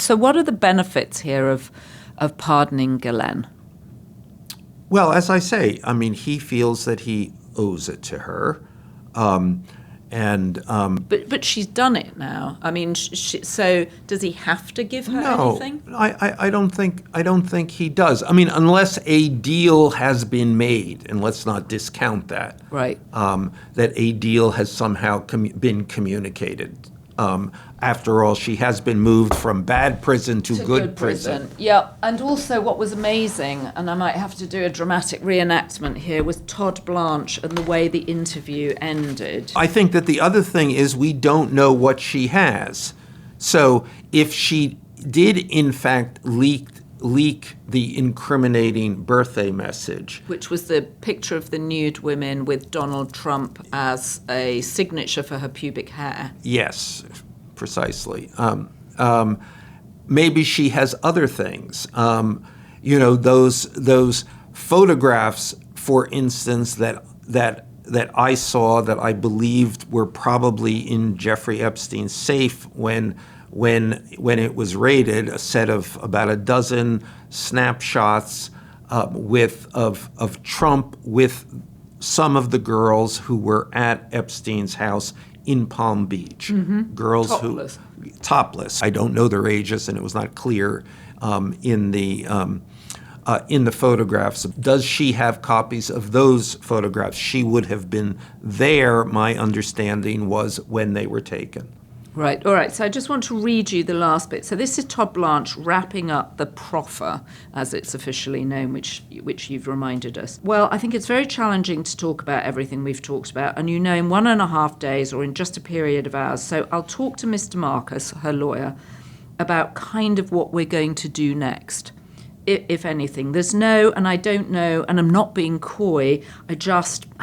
So what are the benefits here of pardoning Ghislaine? Well, as I say, I mean, he feels that he owes it to her. But she's done it now. I mean, so does he have to give her anything? No, I don't think he does. I mean, unless a deal has been made, and let's not discount that. Right. That a deal has somehow been communicated. After all, she has been moved from bad prison to good prison. Yeah, and also what was amazing, and I might have to do a dramatic reenactment here, was Todd Blanche and the way the interview ended. I think that the other thing is we don't know what she has. So if she did, in fact, leak the incriminating birthday message, which was the picture of the nude women with Donald Trump as a signature for her pubic hair. Yes, precisely. Maybe she has other things. Those photographs, for instance, that I saw that I believed were probably in Jeffrey Epstein's safe when it was raided, a set of about a dozen snapshots of Trump with some of the girls who were at Epstein's house in Palm Beach. Mm-hmm. Girls topless. who topless. I don't know their ages, and it was not clear in the photographs. Does she have copies of those photographs? She would have been there, my understanding was, when they were taken. Right, all right. So I just want to read you the last bit. So this is Todd Blanche wrapping up the proffer, as it's officially known, which you've reminded us. Well, I think it's very challenging to talk about everything we've talked about, and in 1.5 days or in just a period of hours. So I'll talk to Mr. Marcus, her lawyer, about kind of what we're going to do next, if anything. There's no, and I don't know, and I'm not being coy, I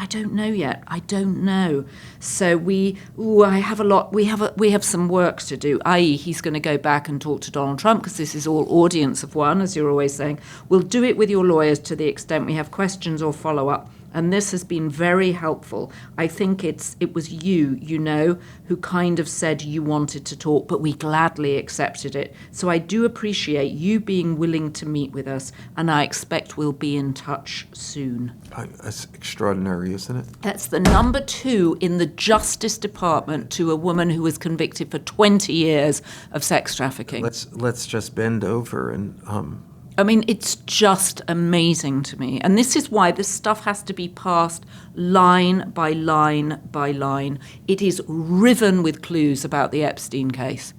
don't know yet. I don't know. So we have some work to do, i.e. he's going to go back and talk to Donald Trump, because this is all audience of one, as you're always saying. We'll do it with your lawyers to the extent we have questions or follow-up. And this has been very helpful. I think it was you, who kind of said you wanted to talk, but we gladly accepted it. So I do appreciate you being willing to meet with us, and I expect we'll be in touch soon. That's extraordinary, isn't it? That's the number 2 in the Justice Department to a woman who was convicted for 20 years of sex trafficking. Let's just bend over and... I mean, it's just amazing to me. And this is why this stuff has to be passed line by line by line. It is riven with clues about the Epstein case.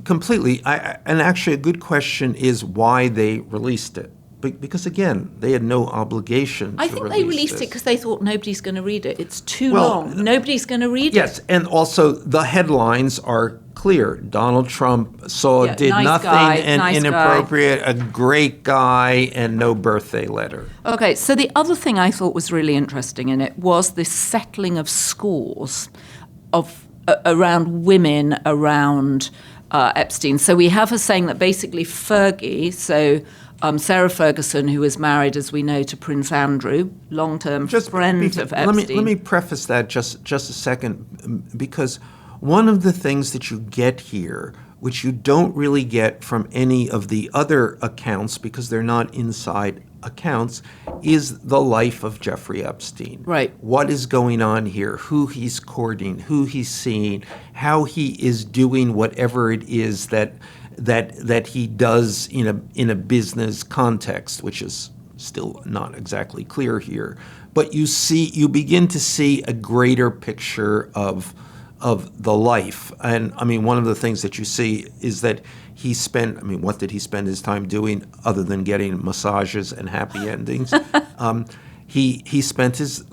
Completely. And actually, a good question is why they released it. Because, again, they had no obligation to release it. I think they released it because they thought nobody's going to read it. It's too long. Nobody's going to read it. Yes, and also the headlines are clear. Donald Trump did nice nothing guy, and nice inappropriate, guy. A great guy, and no birthday letter. Okay, so the other thing I thought was really interesting in it was this settling of scores around women around Epstein. So we have her saying that basically Fergie, Sarah Ferguson, who was married, as we know, to Prince Andrew, long-term friend of Epstein. Let me preface that just a second, because one of the things that you get here, which you don't really get from any of the other accounts because they're not inside accounts, is the life of Jeffrey Epstein. Right. What is going on here, who he's courting, who he's seeing, how he is doing whatever it is that he does in a business context, which is still not exactly clear here. But you begin to see a greater picture of the life. And I mean, one of the things that you see is that what did he spend his time doing other than getting massages and happy endings? He spent his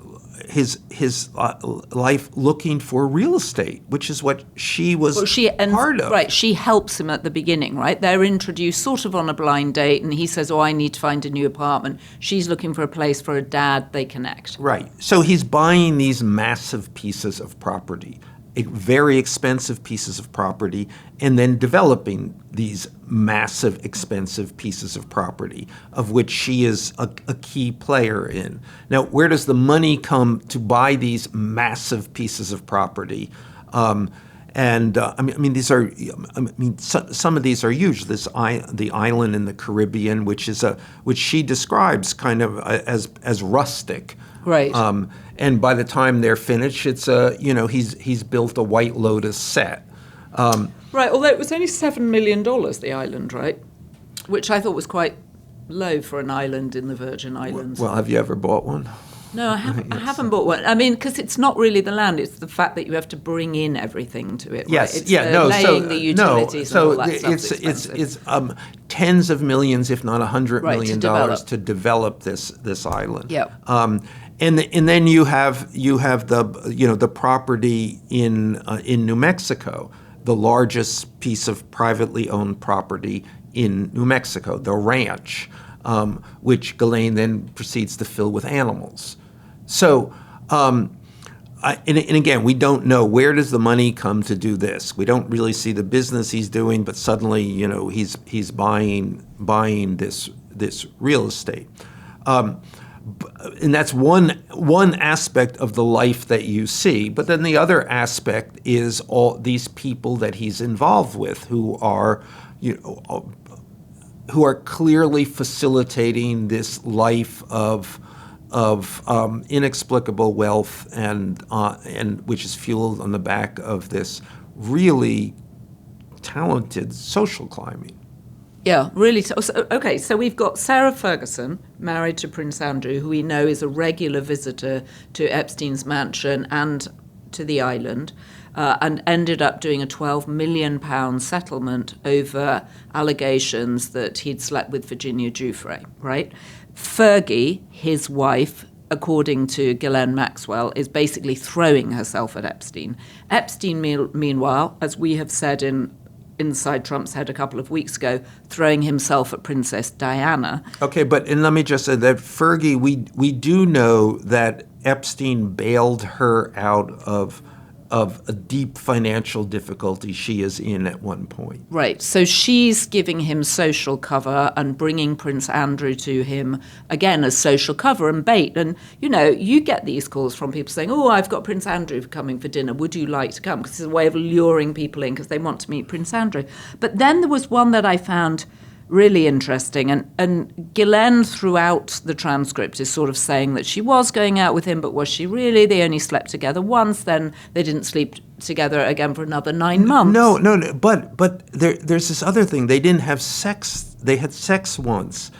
life looking for real estate, which is what she was part of. Right, she helps him at the beginning, right? They're introduced sort of on a blind date, and he says, I need to find a new apartment. She's looking for a place for a dad. They connect. Right. So he's buying these massive pieces of property, very expensive pieces of property, and then developing these massive, expensive pieces of property, of which she is a key player in. Now, where does the money come to buy these massive pieces of property? Some of these are huge. The island in the Caribbean, which she describes kind of as rustic. Right. And by the time they're finished, it's he's built a White Lotus set. Right. Although it was only $7 million, the island, right? Which I thought was quite low for an island in the Virgin Islands. Well, have you ever bought one? No, I haven't. Yes. I haven't bought one. I mean, because it's not really the land; it's the fact that you have to bring in everything to it. Yes, right? It's laying the utilities and all that stuff. It's tens of millions, if not $100 million to develop this island. Yeah. And then you have the property in New Mexico, the largest piece of privately owned property in New Mexico, the ranch, which Ghislaine then proceeds to fill with animals. So, and again, we don't know, where does the money come to do this? We don't really see the business he's doing, but suddenly, he's buying this real estate. And that's one aspect of the life that you see. But then the other aspect is all these people that he's involved with who are clearly facilitating this life of inexplicable wealth and which is fueled on the back of this really talented social climbing. Yeah, really. Okay, so we've got Sarah Ferguson, married to Prince Andrew, who we know is a regular visitor to Epstein's mansion and to the island, and ended up doing a £12 million settlement over allegations that he'd slept with Virginia Giuffre, right? Fergie, his wife, according to Ghislaine Maxwell, is basically throwing herself at Epstein. Epstein, meanwhile, as we have said Inside Trump's Head a couple of weeks ago, throwing himself at Princess Diana. Okay, and let me just say that Fergie, we do know that Epstein bailed her out of a deep financial difficulty she is in at one point. Right, so she's giving him social cover and bringing Prince Andrew to him, again, as social cover and bait. And, you get these calls from people saying, oh, I've got Prince Andrew coming for dinner. Would you like to come? Because it's a way of luring people in because they want to meet Prince Andrew. But then there was one that I found really interesting. And Ghislaine, throughout the transcript, is sort of saying that she was going out with him, but was she really? They only slept together once, then they didn't sleep together again for another 9 months. No. But there's this other thing. They didn't have sex. They had sex once,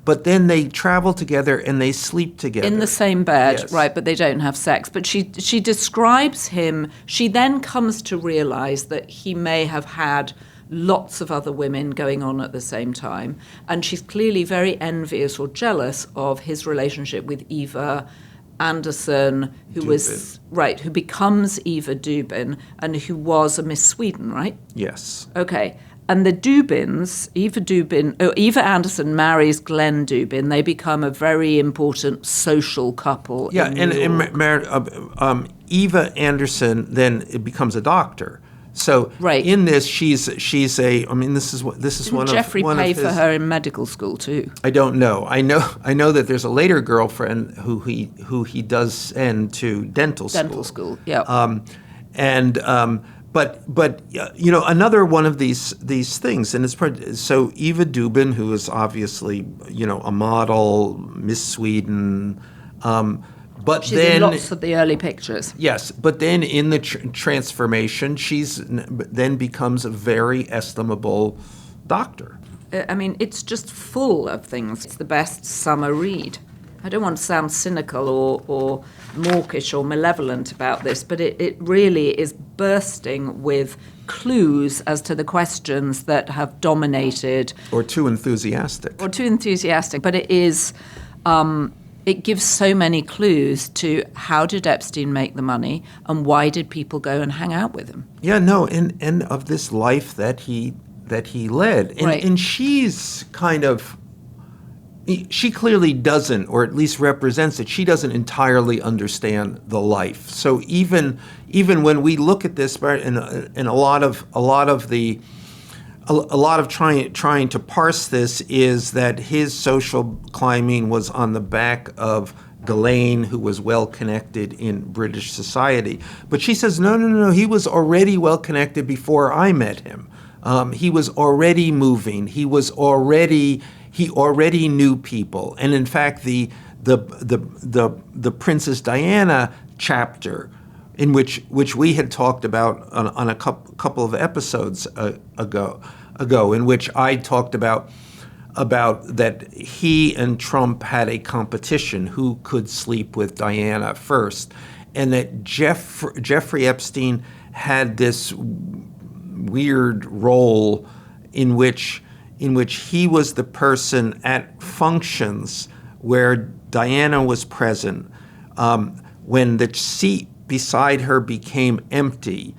but then they travel together and they sleep together. In the same bed, yes. Right, but they don't have sex. But she describes him. She then comes to realize that he may have had lots of other women going on at the same time. And she's clearly very envious or jealous of his relationship with Eva Anderson, who who becomes Eva Dubin and who was a Miss Sweden, right? Yes. Okay. And the Dubins, Eva Anderson marries Glenn Dubin. They become a very important social couple. Yeah, Eva Anderson then becomes a doctor. So in this, she's a. I mean, this is one of Jeffrey pay for her in medical school too? I don't know. I know that there's a later girlfriend who he does send to dental school. Dental school, yeah. But another one of these things, and it's so Eva Dubin, who is obviously a model, Miss Sweden. But she's then, in lots of the early pictures. Yes, but then in the transformation, she's then becomes a very estimable doctor. I mean, it's just full of things. It's the best summer read. I don't want to sound cynical or mawkish or malevolent about this, but it really is bursting with clues as to the questions that have dominated. Or too enthusiastic. But it is... it gives so many clues to how did Epstein make the money and why did people go and hang out with him. Yeah, no, and of this life that he led. And she's kind of, she clearly doesn't, or at least represents it, she doesn't entirely understand the life. So even when we look at this, and a lot of trying to parse this is that his social climbing was on the back of Ghislaine, who was well connected in British society. But she says, no, he was already well connected before I met him. He was already moving. He already knew people. And in fact, the Princess Diana chapter, in which we had talked about on a couple of episodes ago, in which I talked about that he and Trump had a competition who could sleep with Diana first, and that Jeffrey Epstein had this weird role in which he was the person at functions where Diana was present. When the seat beside her became empty,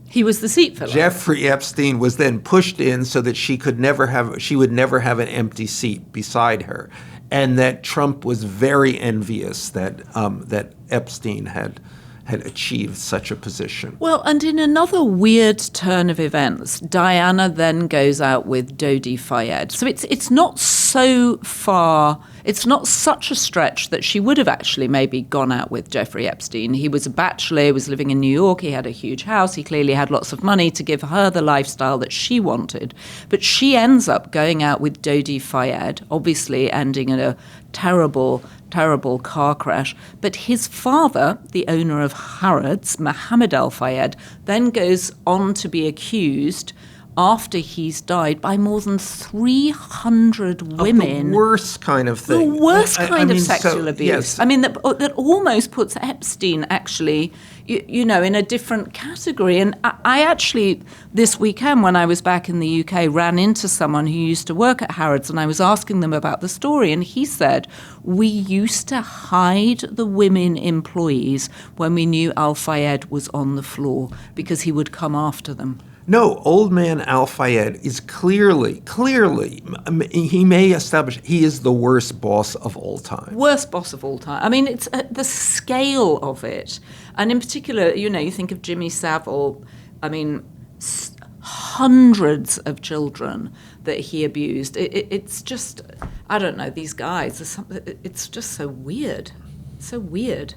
he was the seat filler. Jeffrey Epstein was then pushed in so that she would never have an empty seat beside her, and that Trump was very envious that Epstein had achieved such a position. Well, and in another weird turn of events, Diana then goes out with Dodi Fayed. So it's not so far, it's not such a stretch that she would have actually maybe gone out with Jeffrey Epstein. He was a bachelor, he was living in New York, he had a huge house, he clearly had lots of money to give her the lifestyle that she wanted. But she ends up going out with Dodi Fayed, obviously ending in a terrible car crash. But his father, the owner of Harrods, Mohammed Al Fayed, then goes on to be accused after he's died by more than 300 women. The worst kind of thing. The worst kind of sexual abuse. Yes. I mean, that almost puts Epstein actually, in a different category. And I actually, this weekend when I was back in the UK, ran into someone who used to work at Harrods, and I was asking them about the story. And he said, we used to hide the women employees when we knew Al Fayed was on the floor because he would come after them. No, old man Al Fayed is clearly, he may establish he is the worst boss of all time. Worst boss of all time. I mean, it's the scale of it. And in particular, you think of Jimmy Savile, I mean, hundreds of children that he abused. It's just, I don't know, these guys, it's just so weird. So weird.